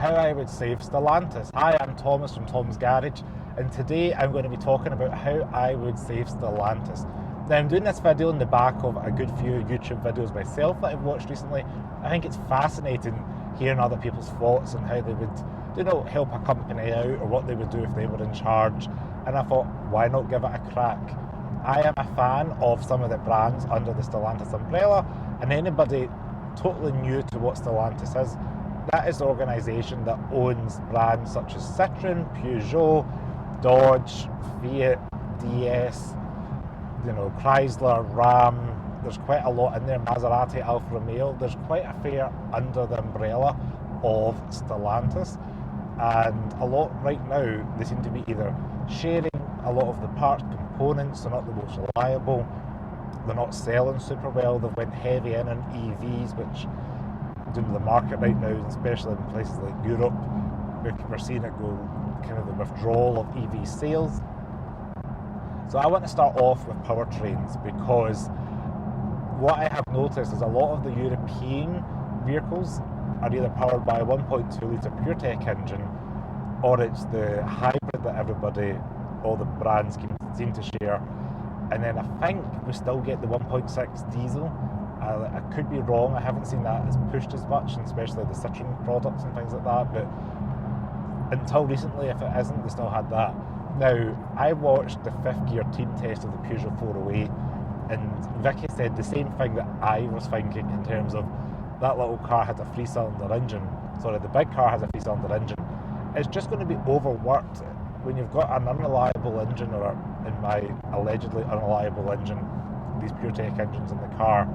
how I would save Stellantis. Hi, I'm Thomas from Tom's Garage, and today I'm going to be talking about how I would save Stellantis. Now, I'm doing this video on the back of a good few YouTube videos myself that I've watched recently. I think it's fascinating hearing other people's thoughts on how they would, help a company out, or what they would do if they were in charge. And I thought, why not give it a crack? I am a fan of some of the brands under the Stellantis umbrella, and anybody totally new to what Stellantis is, that is the organisation that owns brands such as Citroën, Peugeot, Dodge, Fiat, DS, Chrysler, Ram. There's quite a lot in there, Maserati, Alfa Romeo. There's quite a fair under the umbrella of Stellantis, and a lot right now, they seem to be either sharing a lot of the parts, components. They're not the most reliable, they're not selling super well. They've went heavy in on EVs, which into the market right now, especially in places like Europe, we're seeing it go kind of the withdrawal of EV sales. So I want to start off with powertrains, because what I have noticed is a lot of the European vehicles are either powered by a 1.2 litre PureTech engine, or it's the hybrid that all the brands seem to share. And then I think we still get the 1.6 diesel. I could be wrong, I haven't seen that as pushed as much, and especially the Citroën products and things like that, but until recently, if it isn't, they still had that. Now, I watched the fifth gear team test of the Peugeot 408, and Vicky said the same thing that I was thinking, in terms of that little car has a 3-cylinder engine. Sorry, the big car has a 3-cylinder engine. It's just going to be overworked when you've got an unreliable engine, or in my allegedly unreliable engine, these PureTech engines in the car,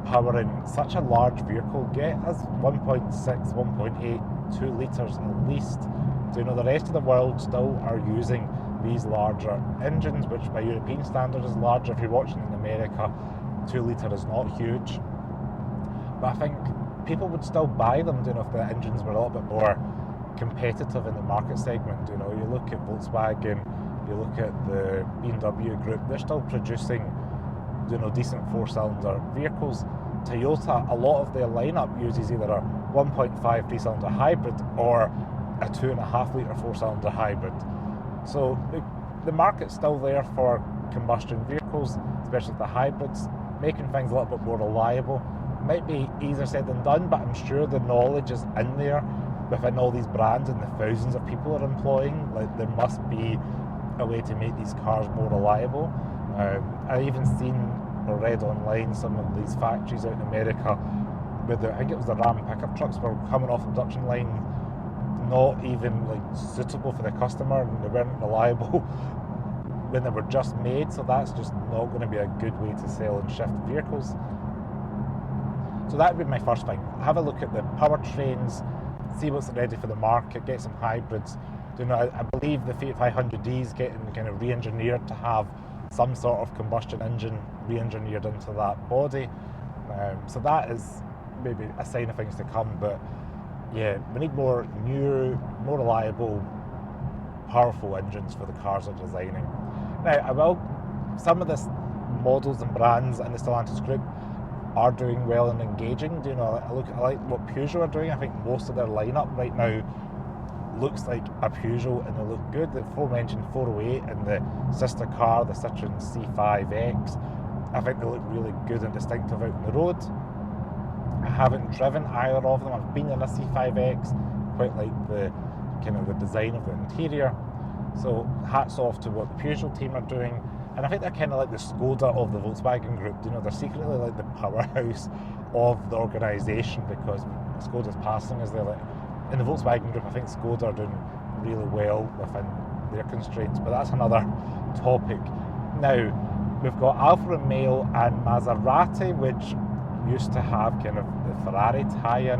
powering such a large vehicle. Get us 1.6, 1.8, 2 litres at least. So, the rest of the world still are using these larger engines, which by European standard is larger. If you're watching in America, 2 litre is not huge. But I think people would still buy them, if the engines were a little bit more competitive in the market segment. You look at Volkswagen, you look at the BMW group, they're still producing decent 4-cylinder vehicles. Toyota, a lot of their lineup uses either a 1.5 3-cylinder hybrid or a 2.5 litre 4-cylinder hybrid. So the market's still there for combustion vehicles, especially the hybrids, making things a little bit more reliable. Might be easier said than done, but I'm sure the knowledge is in there within all these brands, and the thousands of people are employing. There must be a way to make these cars more reliable. I even seen or read online some of these factories out in America where I think it was the Ram pickup trucks were coming off the production line not even suitable for the customer, and they weren't reliable when they were just made. So that's just not going to be a good way to sell and shift vehicles. So that would be my first thing. Have a look at the powertrains, see what's ready for the market, get some hybrids. I believe the Fiat 500D is getting kind of re-engineered to have some sort of combustion engine re-engineered into that body. So that is maybe a sign of things to come. But yeah, we need more new, more reliable, powerful engines for the cars they're designing. Now, some of the models and brands in the Stellantis group are doing well and engaging. I like what Peugeot are doing. I think most of their lineup right now looks like a Peugeot, and they look good. The aforementioned 408 and the sister car, the Citroën C5X, I think they look really good and distinctive out on the road. I haven't driven either of them. I've been in a C5X, quite like the design of the interior. So hats off to what the Peugeot team are doing. And I think they're kind of like the Skoda of the Volkswagen group. They're secretly like the powerhouse of the organisation, because Skoda's passing as they're in the Volkswagen group. I think Skoda are doing really well within their constraints, but that's another topic. Now, we've got Alfa Romeo and Maserati, which used to have kind of the Ferrari tie-in.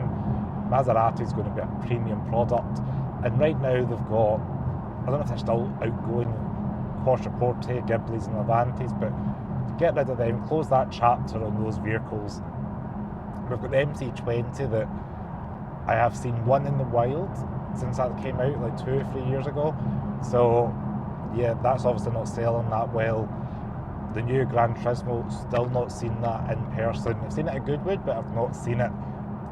Maserati is going to be a premium product, and right now they've got, I don't know if they're still outgoing, Quattroporte, Ghiblis and Avantis, but get rid of them, close that chapter on those vehicles. We've got the MC20 that I have seen one in the wild since that came out 2 or 3 years ago. So yeah, that's obviously not selling that well. The new Gran Turismo, still not seen that in person. I've seen it at Goodwood, but I've not seen it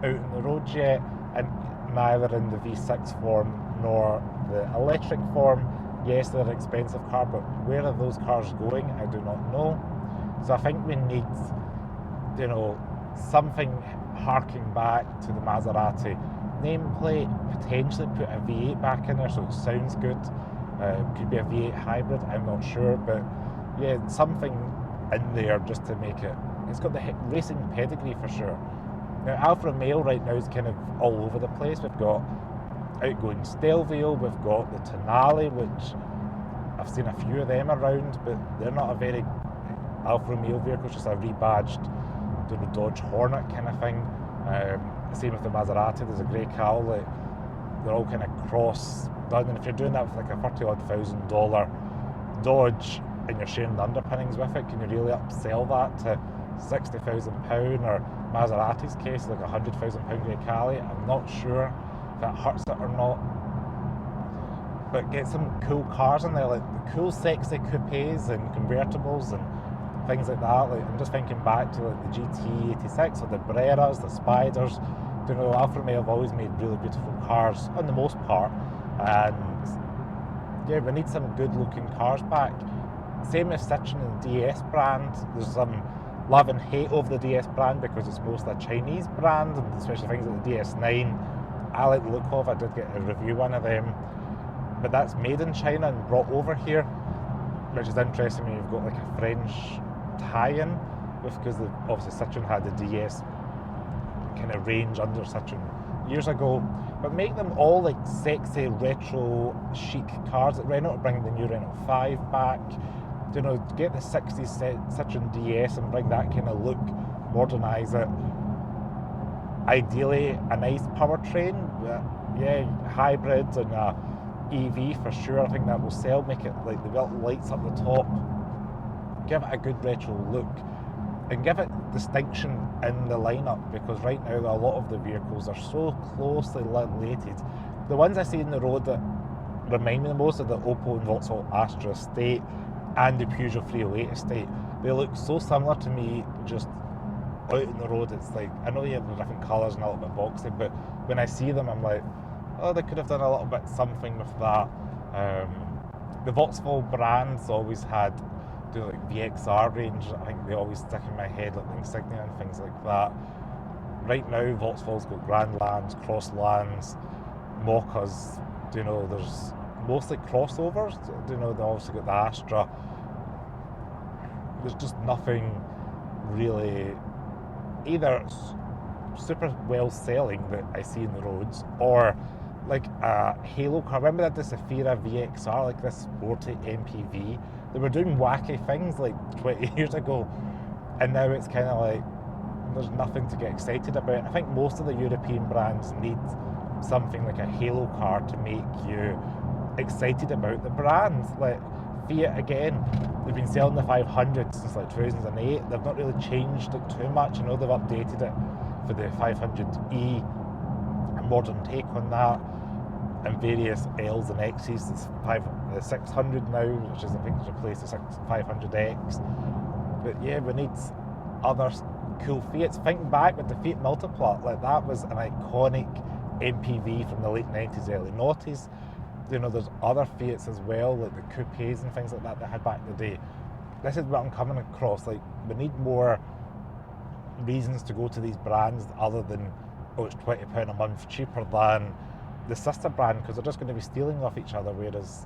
out on the road yet. And neither in the V6 form nor the electric form. Yes, they're an expensive car, but where are those cars going? I do not know. So I think we need, something harking back to the Maserati nameplate, potentially put a V8 back in there so it sounds good. Could be a V8 hybrid, I'm not sure, but yeah, something in there just to make it. It's got the racing pedigree for sure. Now, Alfa Romeo right now is kind of all over the place. We've got outgoing Stelvio, we've got the Tonale, which I've seen a few of them around, but they're not a very Alfa Romeo vehicle, it's just a rebadged Dodge Hornet kind of thing. Same with the Maserati, there's a grey cowlet. They're all kind of cross done, and if you're doing that with like a $30,000 Dodge and you're sharing the underpinnings with it, can you really upsell that to £60,000, or Maserati's case like £100,000 grey cowlet? I'm not sure if that hurts it or not. But get some cool cars in there, like the cool sexy coupes and convertibles and things like that. Like, I'm just thinking back to like the GT86 or the Breras, the Spiders. Alfa Romeo have always made really beautiful cars on the most part, and yeah, we need some good looking cars back. Same with Citroen and the DS brand. There's some love and hate over the DS brand because it's mostly a Chinese brand, and especially things like the DS9. I like the look of. I did get a review one of them, but that's made in China and brought over here, which is interesting when you've got like a French tie-in with, because obviously Citroen had the DS kind of range under Citroen years ago. But make them all like sexy retro chic cars. Like Renault bring the new Renault 5 back. Get the 60s Citroen DS and bring that kind of look, modernise it. Ideally a nice powertrain, yeah, hybrid and a EV for sure. I think that will sell. Make it like the lights up the top, give it a good retro look, and give it distinction in the lineup, because right now a lot of the vehicles are so closely related. The ones I see in the road that remind me the most of the Opel and Vauxhall Astra estate and the Peugeot 308 estate. They look so similar to me just out in the road. It's like, I know you have the different colours and a little bit boxy, but when I see them I'm like, oh, they could have done a little bit something with that. The Vauxhall brands always had like VXR range. I think they always stick in my head, like the Insignia and things like that. Right now Vauxhall's got Grand Lands, Cross Lands, Mochas. There's mostly crossovers. They obviously got the Astra. There's just nothing really either super well selling that I see in the roads, or like a halo car. Remember that the Zafira VXR, like this sporty MPV? They were doing wacky things like 20 years ago, and now it's kind of like there's nothing to get excited about. I think most of the European brands need something like a halo car to make you excited about the brand. Like Fiat, again, they've been selling the 500 since like 2008. They've not really changed it too much. They've updated it for the 500e, a modern take on that, and various L's and X's. It's the 600 now, which is, I think, replaced the 500X. But yeah, we need other cool Fiats. Think back with the Fiat Multipla, like that was an iconic MPV from the late 90s, early noughties. There's other Fiats as well, like the coupes and things like that they had back in the day. This is what I'm coming across. Like, we need more reasons to go to these brands other than, oh, it's £20 a month cheaper than the sister brand, because they're just going to be stealing off each other, whereas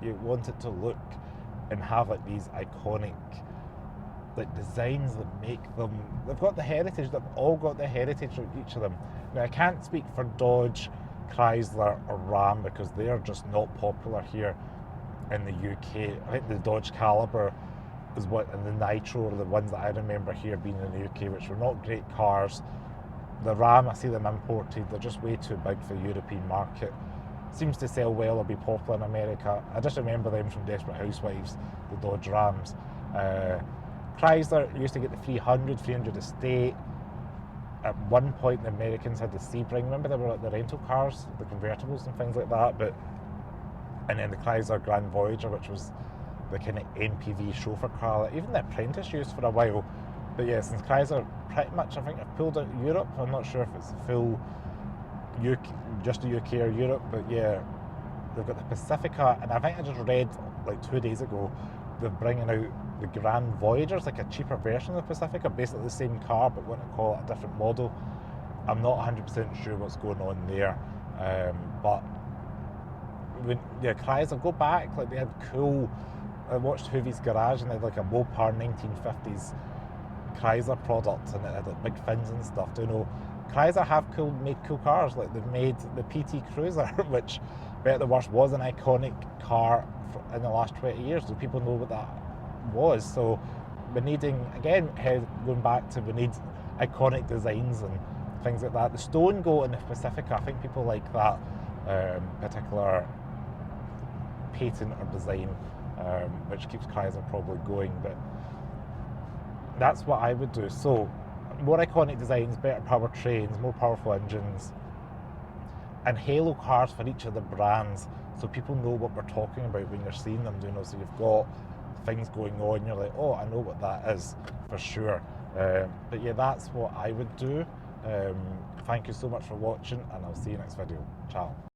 you want it to look and have like these iconic like designs that make them, they've got the heritage, they've all got the heritage of each of them. Now, I can't speak for Dodge, Chrysler or Ram because they're just not popular here in the UK. I think the Dodge Caliber is what, and the Nitro are the ones that I remember here being in the UK, which were not great cars. The Ram, I see them imported, they're just way too big for the European market. Seems to sell well or be popular in America. I just remember them from Desperate Housewives, the Dodge Rams. Chrysler used to get the 300 Estate. At one point, the Americans had the Sebring. Remember, they were like the rental cars, the convertibles and things like that. And then the Chrysler Grand Voyager, which was the kind of MPV chauffeur car that even the Apprentice used for a while. But yeah, since Chrysler pretty much, I think, have pulled out of Europe, I'm not sure if it's full just the UK or Europe, but yeah, they've got the Pacifica, and I think I just read like 2 days ago they're bringing out the Grand Voyager, it's like a cheaper version of the Pacifica, basically the same car but want to call it a different model. I'm not 100% sure what's going on there, but Chrysler, go back, like they had cool. I watched Hoovy's Garage and they had like a Mopar 1950s Chrysler product, and it had like big fins and stuff. Do you know, Chrysler have made cool cars, like they've made the PT Cruiser, which, better the worst, was an iconic car in the last 20 years. Do people know what that was? So we're needing, again, going back to, we need iconic designs and things like that. The Stone Goat in the Pacifica, I think people like that particular patent or design, which keeps Chrysler probably going, but that's what I would do. So more iconic designs, better powertrains, more powerful engines, and halo cars for each of the brands, so people know what we're talking about when you're seeing them. You know, so you've got things going on, you're like, oh, I know what that is for sure. But yeah, that's what I would do. Thank you so much for watching, and I'll see you next video. Ciao.